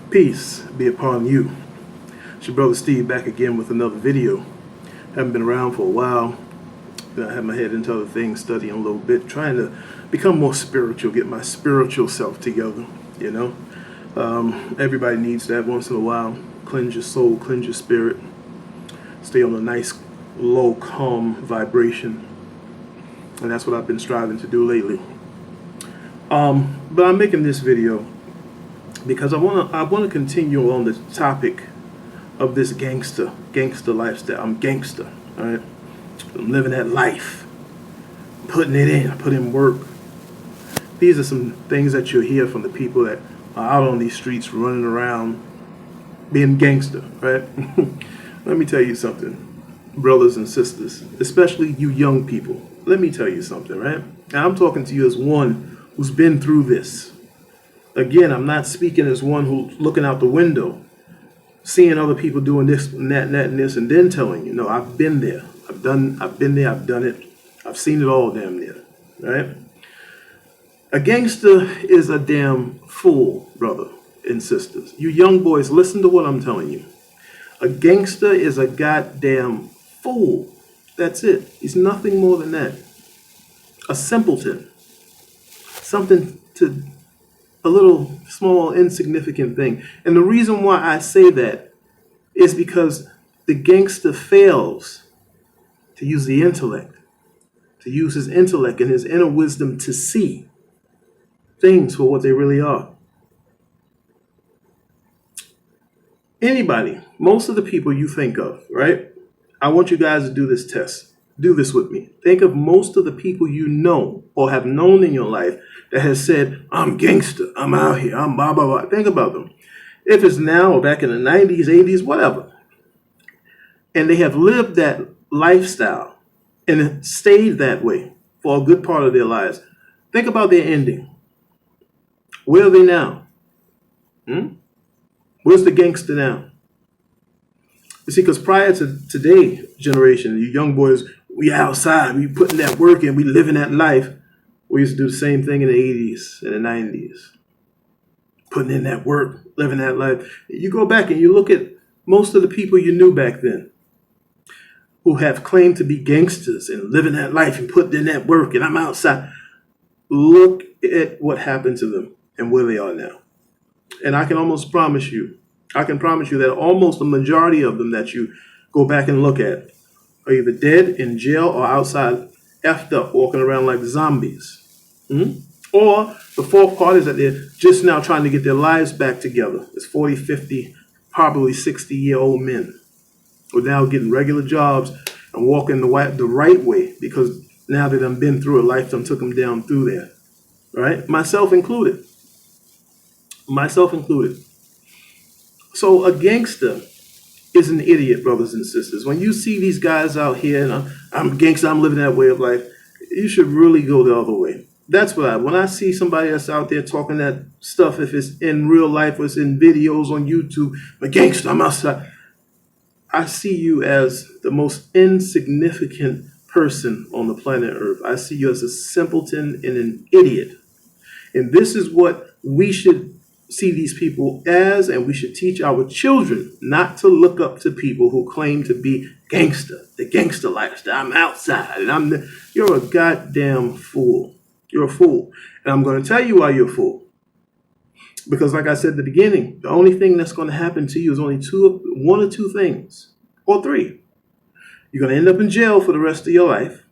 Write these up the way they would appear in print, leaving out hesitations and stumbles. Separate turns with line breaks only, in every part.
Peace be upon you. It's your brother Steve back again with another video. Haven't been around for a while. I have my head into other things, studying a little bit, trying to become more spiritual, get my spiritual self together, you know. Everybody needs that once in a while. Cleanse your soul, cleanse your spirit. Stay on a nice, low, calm vibration. And that's what I've been striving to do lately. But I'm making this video because I wanna continue on the topic of this gangster lifestyle. I'm gangster, all right? I'm living that life, putting it in, I put in work. These are some things that you'll hear from the people that are out on these streets running around being gangster, right? Let me tell you something, brothers and sisters, especially you young people. Let me tell you something, right? Now, I'm talking to you as one who's been through this. Again, I'm not speaking as one who's looking out the window, seeing other people doing this and that and that and this, and then telling you, no, I've been there. I've been there, I've done it. I've seen it all damn near, right? A gangster is a damn fool, brother and sisters. You young boys, listen to what I'm telling you. A gangster is a goddamn fool. That's it. He's nothing more than that. A simpleton. Something to a little small insignificant thing. And the reason why I say that is because the gangster fails to use the intellect, to use his intellect and his inner wisdom to see things for what they really are. Anybody, most of the people you think of, right? I want you guys to do this test. Do this with me. Think of most of the people you know or have known in your life that has said, I'm gangster, I'm out here, I'm blah, blah, blah. Think about them. If it's now or back in the 90s, 80s, whatever. And they have lived that lifestyle and stayed that way for a good part of their lives. Think about their ending. Where are they now? Where's the gangster now? You see, because prior to today's generation, you young boys, we outside, we putting that work in, we living that life. We used to do the same thing in the 80s and the 90s. Putting in that work, living that life. You go back and you look at most of the people you knew back then who have claimed to be gangsters and living that life and putting in that work and I'm outside. Look at what happened to them and where they are now. And I can promise you that almost the majority of them that you go back and look at are either dead, in jail, or outside, effed up, walking around like zombies. Or the fourth part is that they're just now trying to get their lives back together. It's 40, 50, probably 60-year-old men who are now getting regular jobs and walking the right way because now they done been through a lifetime, took them down through there. Right? Myself included. So a gangster is an idiot, brothers and sisters. When you see these guys out here, and I'm a gangster, I'm living that way of life, you should really go the other way. That's when I see somebody that's out there talking that stuff, if it's in real life or it's in videos on YouTube, I'm a gangster, I'm outside. I see you as the most insignificant person on the planet Earth. I see you as a simpleton and an idiot. And this is what we should see these people as, and we should teach our children not to look up to people who claim to be gangster, the gangster lifestyle. I'm outside, and you're a goddamn fool. You're a fool. And I'm going to tell you why you're a fool. Because like I said at the beginning, the only thing that's going to happen to you is only one or two things, or three. You're going to end up in jail for the rest of your life,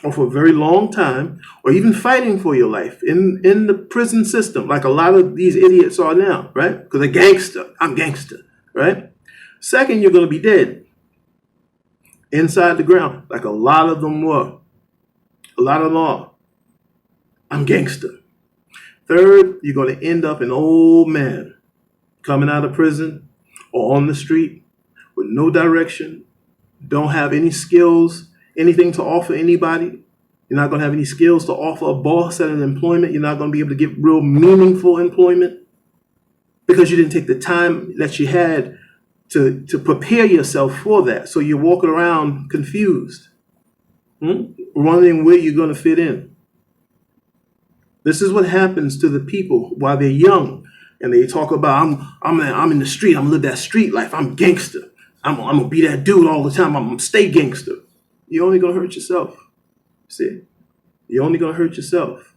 or for a very long time, or even fighting for your life in the prison system, like a lot of these idiots are now, right? Because they're gangster. I'm gangster, right? Second, you're going to be dead inside the ground, like a lot of them were. A lot of them are. I'm gangster. Third, you're going to end up an old man coming out of prison or on the street with no direction, don't have any skills, anything to offer anybody. You're not going to have any skills to offer a boss at an employment. You're not going to be able to get real meaningful employment because you didn't take the time that you had to prepare yourself for that. So you're walking around confused, wondering where you're going to fit in. This is what happens to the people while they're young And they talk about I'm in the street. I'm gonna live that street life. I'm gangster. I'm gonna be that dude all the time. I'm gonna stay gangster. You're only gonna hurt yourself. See, you're only gonna hurt yourself.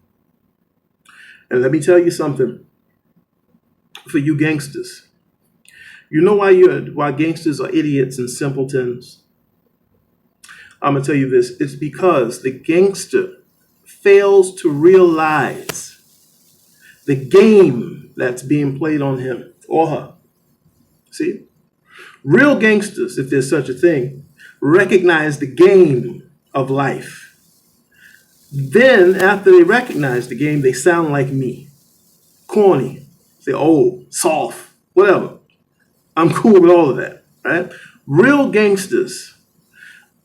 And let me tell you something. For you gangsters, you know why gangsters are idiots and simpletons? I'm gonna tell you this. It's because the gangster fails to realize the game that's being played on him or her. See? Real gangsters, if there's such a thing, recognize the game of life. Then, after they recognize the game, they sound like me. Corny. Say, old, soft, whatever. I'm cool with all of that, right? Real gangsters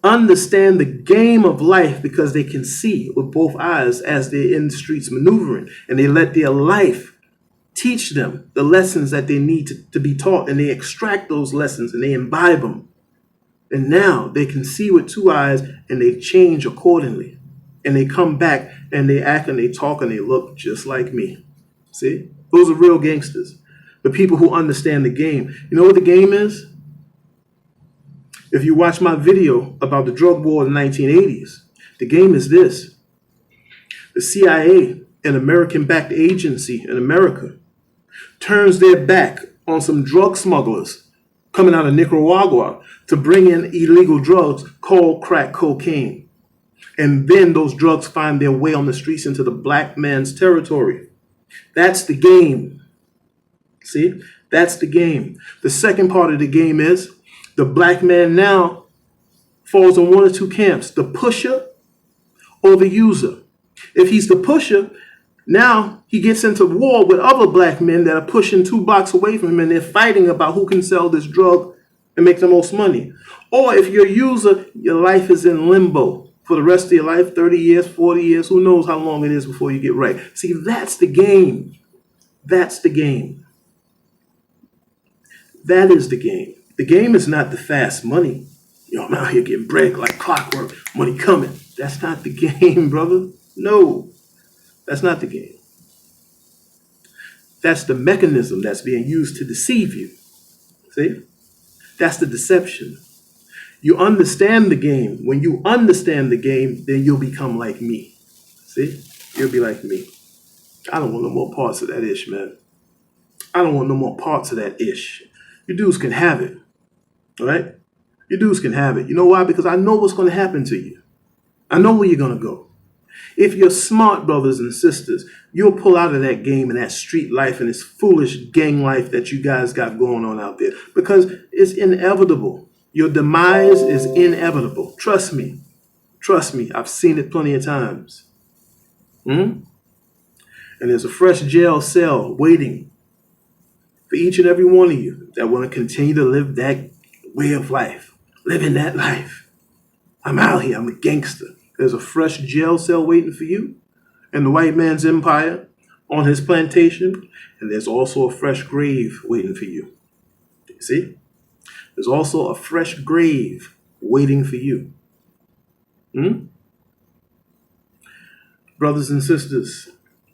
understand the game of life because they can see with both eyes as they're in the streets maneuvering, and they let their life teach them the lessons that they need to be taught, and they extract those lessons and they imbibe them. And now they can see with two eyes and they change accordingly. And they come back and they act and they talk and they look just like me. See? Those are real gangsters. The people who understand the game. You know what the game is? If you watch my video about the drug war in the 1980s, the game is this. The CIA, an American-backed agency in America, turns their back on some drug smugglers coming out of Nicaragua to bring in illegal drugs called crack cocaine. And then those drugs find their way on the streets into the black man's territory. That's the game. See? That's the game. The second part of the game is the black man now falls in one or two camps, the pusher or the user. If he's the pusher, now he gets into war with other black men that are pushing 2 blocks away from him, and they're fighting about who can sell this drug and make the most money. Or if you're a user, your life is in limbo for the rest of your life, 30 years, 40 years, who knows how long it is before you get right. See, that's the game. That's the game. That is the game. The game is not the fast money. I'm out here getting bread like clockwork, money coming. That's not the game, brother. No, that's not the game. That's the mechanism that's being used to deceive you. See? That's the deception. You understand the game. When you understand the game, then you'll become like me. See? You'll be like me. I don't want no more parts of that ish, man. I don't want no more parts of that ish. You dudes can have it. All right? You dudes can have it. You know why? Because I know what's going to happen to you. I know where you're going to go. If you're smart, brothers and sisters, you'll pull out of that game and that street life and this foolish gang life that you guys got going on out there, because it's inevitable. Your demise is inevitable. Trust me. Trust me. I've seen it plenty of times. And there's a fresh jail cell waiting for each and every one of you that want to continue to live that way of life, living that life. I'm out here. I'm a gangster. There's a fresh jail cell waiting for you in the white man's empire on his plantation. And there's also a fresh grave waiting for you. See? There's also a fresh grave waiting for you. Brothers and sisters,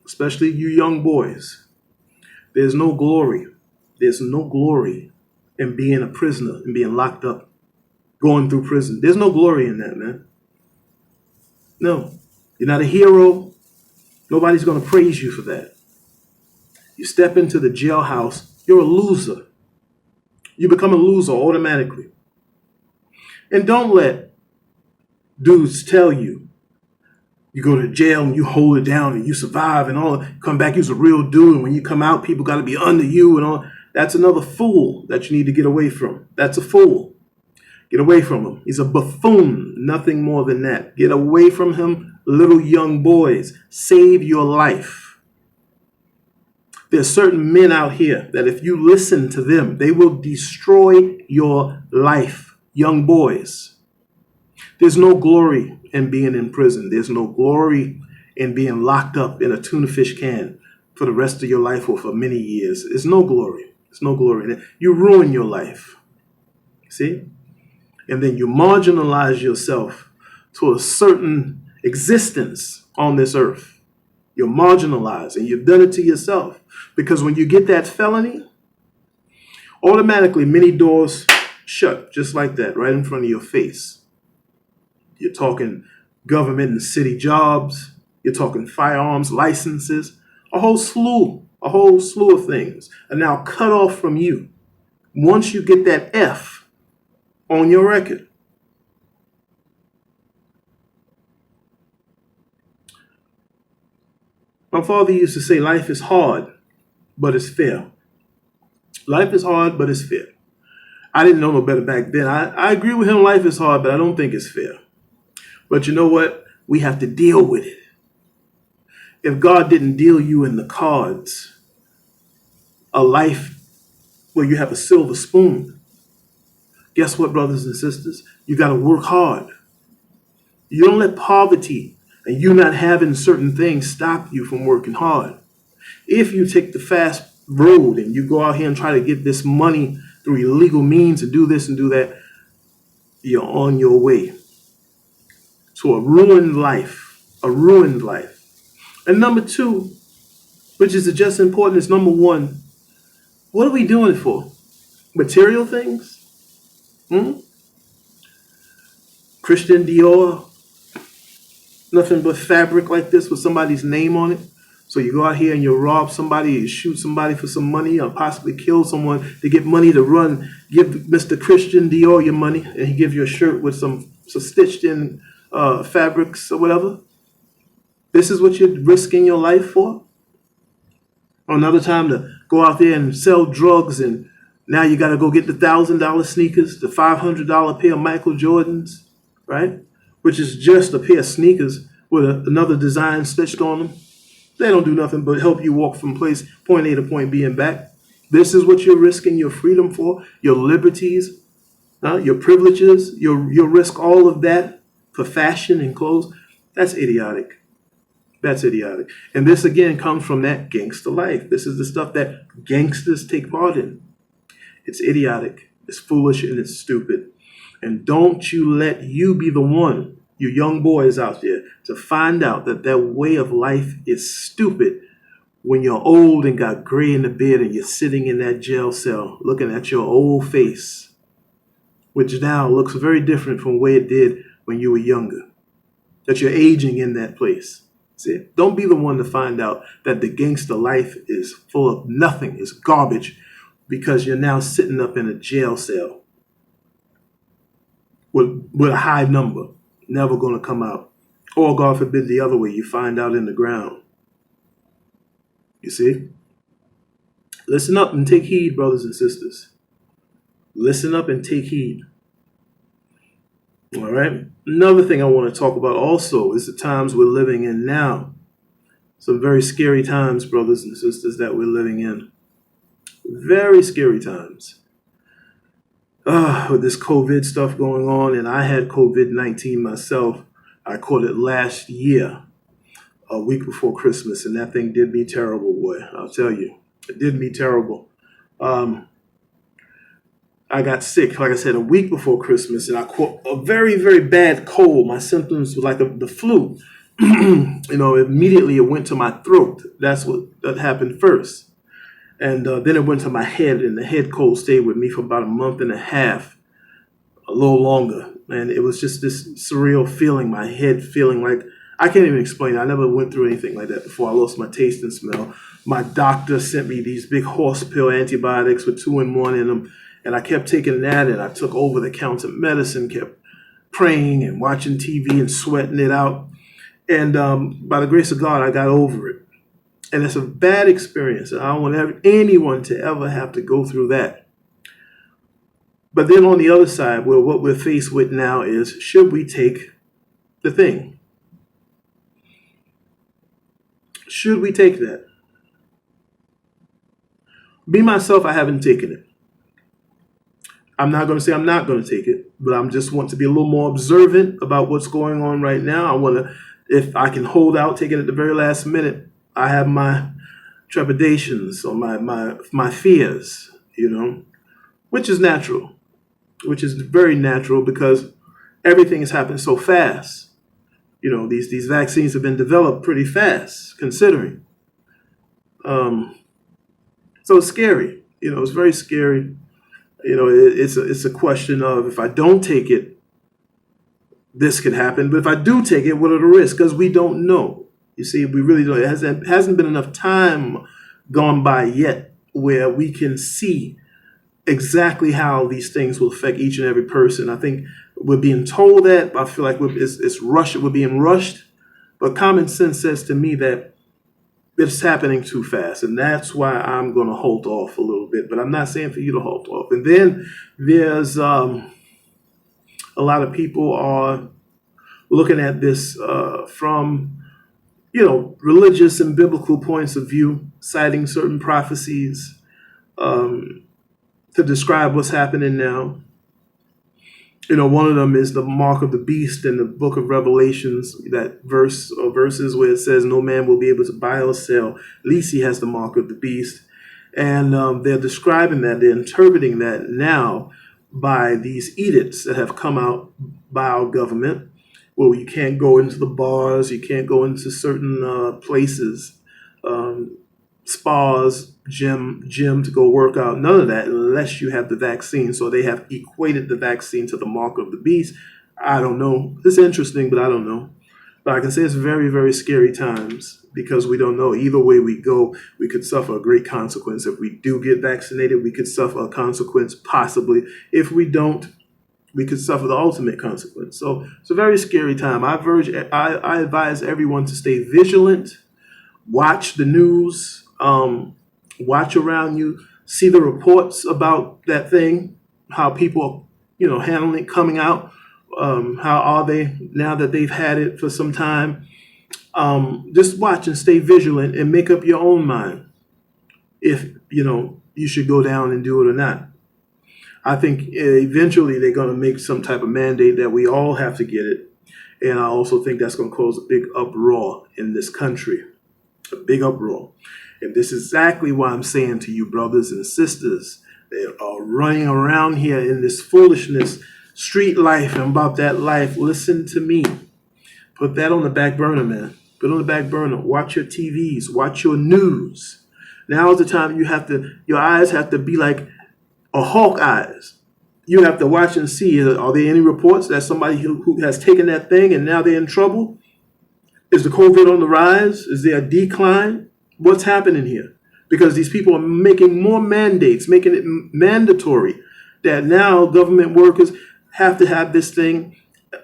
especially you young boys, there's no glory. There's no glory in being a prisoner and being locked up, going through prison. There's no glory in that, man. No, you're not a hero. Nobody's going to praise you for that. You step into the jailhouse, you're a loser. You become a loser automatically. And don't let dudes tell you, you go to jail and you hold it down and you survive and all, come back, you're a real dude. And when you come out, people got to be under you and all. That's another fool that you need to get away from. That's a fool. Get away from him. He's a buffoon, nothing more than that. Get away from him, little young boys. Save your life. There's certain men out here that if you listen to them, they will destroy your life. Young boys. There's no glory in being in prison. There's no glory in being locked up in a tuna fish can for the rest of your life or for many years. There's no glory. There's no glory in it. You ruin your life. See? And then you marginalize yourself to a certain existence on this earth. You're marginalized, and you've done it to yourself. Because when you get that felony, automatically many doors shut just like that, right in front of your face. You're talking government and city jobs. You're talking firearms licenses. A whole slew of things are now cut off from you once you get that F on your record. My father used to say, life is hard, but it's fair. Life is hard, but it's fair. I didn't know no better back then. I agree with him, life is hard, but I don't think it's fair. But you know what? We have to deal with it. If God didn't deal you in the cards, a life where you have a silver spoon, guess what, brothers and sisters? You got to work hard. You don't let poverty and you not having certain things stop you from working hard. If you take the fast road and you go out here and try to get this money through illegal means and do this and do that, you're on your way to a ruined life, And number two, which is just important, is number one, what are we doing it for? Material things? Christian Dior, nothing but fabric like this with somebody's name on it. So you go out here and you rob somebody, you shoot somebody for some money, or possibly kill someone to get money to run. Give Mr. Christian Dior your money, and he give you a shirt with some stitched in fabrics or whatever. This is what you're risking your life for? Another time to go out there and sell drugs, and now you got to go get the $1,000 sneakers, the $500 pair of Michael Jordans, right? Which is just a pair of sneakers with another design stitched on them. They don't do nothing but help you walk from point A to point B and back. This is what you're risking your freedom for, your liberties, your privileges. You'll risk all of that for fashion and clothes. That's idiotic. That's idiotic. And this, again, comes from that gangster life. This is the stuff that gangsters take part in. It's idiotic. It's foolish and it's stupid. And don't you let you be the one, you young boys out there, to find out that that way of life is stupid when you're old and got gray in the beard and you're sitting in that jail cell looking at your old face, which now looks very different from the way it did when you were younger, that you're aging in that place. See? Don't be the one to find out that the gangster life is full of nothing, it's garbage, because you're now sitting up in a jail cell with a high number, never going to come out. Or, God forbid, the other way, you find out in the ground. You see? Listen up and take heed, brothers and sisters. Listen up and take heed. All right? Another thing I want to talk about also is the times we're living in now. Some very scary times, brothers and sisters, that we're living in. Very scary times. With this COVID stuff going on, and I had COVID-19 myself. I caught it last year, a week before Christmas, and that thing did me terrible, boy. I'll tell you, it did me terrible. I got sick, like I said, a week before Christmas, and I caught a very, very bad cold. My symptoms were like the flu. Immediately it went to my throat. That's what that happened first. And then it went to my head, and the head cold stayed with me for about a month and a half, a little longer. And it was just this surreal feeling, my head feeling like, I can't even explain it. I never went through anything like that before. I lost my taste and smell. My doctor sent me these big horse pill antibiotics with 2-in-1 in them. And I kept taking that, and I took over-the-counter medicine, kept praying and watching TV and sweating it out. And by the grace of God, I got over it. And it's a bad experience. I don't want anyone to ever have to go through that. But then on the other side, what we're faced with now is, should we take the thing? Should we take that? Me, myself, I haven't taken it. I'm not going to say I'm not going to take it, but I just want to be a little more observant about what's going on right now. I want to, if I can hold out, take it at the very last minute. I have my trepidations or my fears, which is natural, which is very natural because everything has happened so fast. these vaccines have been developed pretty fast, considering. So it's scary. It's very scary. It's a question of, if I don't take it, this could happen. But if I do take it, what are the risks? Because we don't know. You see, we really don't. It hasn't been enough time gone by yet where we can see exactly how these things will affect each and every person. I think we're being told that. I feel like it's rushed. We're being rushed. But common sense says to me that it's happening too fast, and that's why I'm going to hold off a little bit. But I'm not saying for you to hold off. And then there's a lot of people are looking at this from religious and biblical points of view, citing certain prophecies to describe what's happening now. One of them is the mark of the beast in the book of Revelations, that verse or verses where it says no man will be able to buy or sell, at least he has the mark of the beast. And they're describing that, they're interpreting that now by these edicts that have come out by our government. Well, you can't go into the bars, you can't go into certain places, spas, gym to go work out, none of that unless you have the vaccine. So they have equated the vaccine to the mark of the beast. I don't know. It's interesting, but I don't know. But I can say it's very, very scary times because we don't know. Either way we go, we could suffer a great consequence. If we do get vaccinated, we could suffer a consequence possibly. If we don't, we could suffer the ultimate consequence. So it's a very scary time. I advise everyone to stay vigilant, watch the news, watch around you, see the reports about that thing, how people are, handling it, coming out. How are they now that they've had it for some time? Just watch and stay vigilant and make up your own mind if, you should go down and do it or not. I think eventually they're going to make some type of mandate that we all have to get it. And I also think that's going to cause a big uproar in this country, a big uproar. And this is exactly why I'm saying to you, brothers and sisters, they are running around here in this foolishness, street life, and about that life. Listen to me. Put that on the back burner, man. Put it on the back burner. Watch your TVs. Watch your news. Now is the time your eyes have to be like a hawk eyes. You have to watch and see, are there any reports that somebody who has taken that thing and now they're in trouble? Is the COVID on the rise? Is there a decline? What's happening here? Because these people are making more mandates, making it mandatory that now government workers have to have this thing.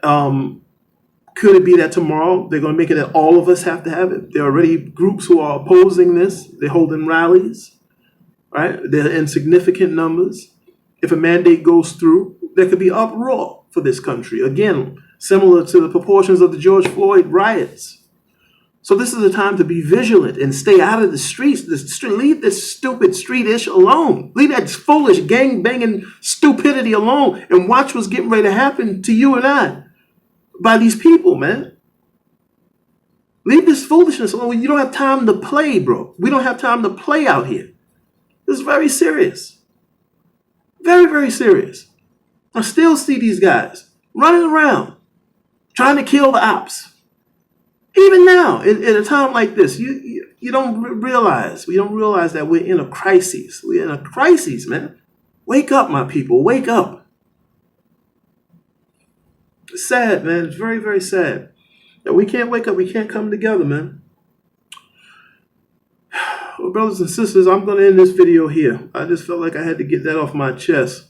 Could it be that tomorrow they're going to make it that all of us have to have it? There are already groups who are opposing this. They're holding rallies, right? They're in significant numbers. If a mandate goes through, there could be uproar for this country. Again, similar to the proportions of the George Floyd riots. So this is the time to be vigilant and stay out of the streets. Leave this stupid street-ish alone. Leave that foolish gang-banging stupidity alone and watch what's getting ready to happen to you and I by these people, man. Leave this foolishness alone. You don't have time to play, bro. We don't have time to play out here. This is very serious. Very, very serious. I still see these guys running around trying to kill the ops. Even now, in a time like this, you don't realize, we don't realize that we're in a crisis. We're in a crisis, man. Wake up, my people. Wake up. It's sad, man. It's very, very sad that we can't wake up. We can't come together, man. Well, brothers and sisters, I'm going to end this video here. I just felt like I had to get that off my chest.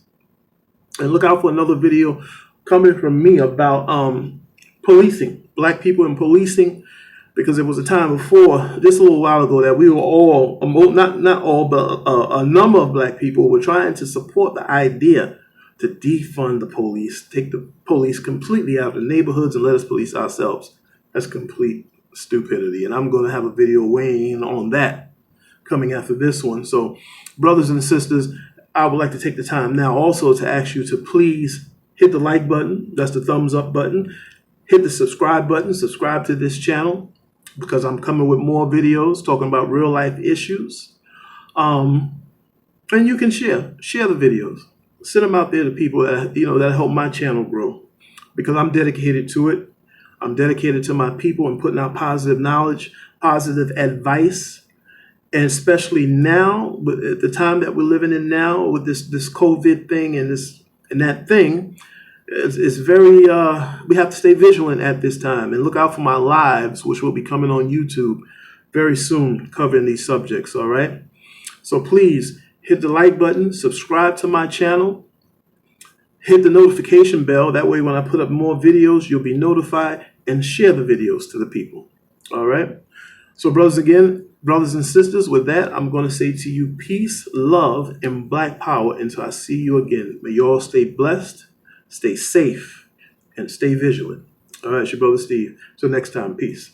And look out for another video coming from me about policing. Black people in policing, because there was a time before, just a little while ago, that we were all, not all, but a number of black people were trying to support the idea to defund the police, take the police completely out of the neighborhoods and let us police ourselves. That's complete stupidity. And I'm going to have a video weighing in on that coming after this one. So, brothers and sisters, I would like to take the time now also to ask you to please hit the like button. That's the thumbs up button. Hit the subscribe button, subscribe to this channel, because I'm coming with more videos talking about real life issues. And you can share the videos. Send them out there to people that, that help my channel grow, because I'm dedicated to it. I'm dedicated to my people and putting out positive knowledge, positive advice. And especially now, at the time that we're living in now, with this COVID thing and that thing, it's very, we have to stay vigilant at this time and look out for my lives, which will be coming on YouTube very soon, covering these subjects, all right? So please hit the like button, subscribe to my channel, hit the notification bell. That way when I put up more videos, you'll be notified, and share the videos to the people, all right? So brothers and sisters, with that, I'm going to say to you, peace, love, and black power until I see you again. May you all stay blessed, stay safe, and stay vigilant. All right, it's your brother Steve. Till next time, peace.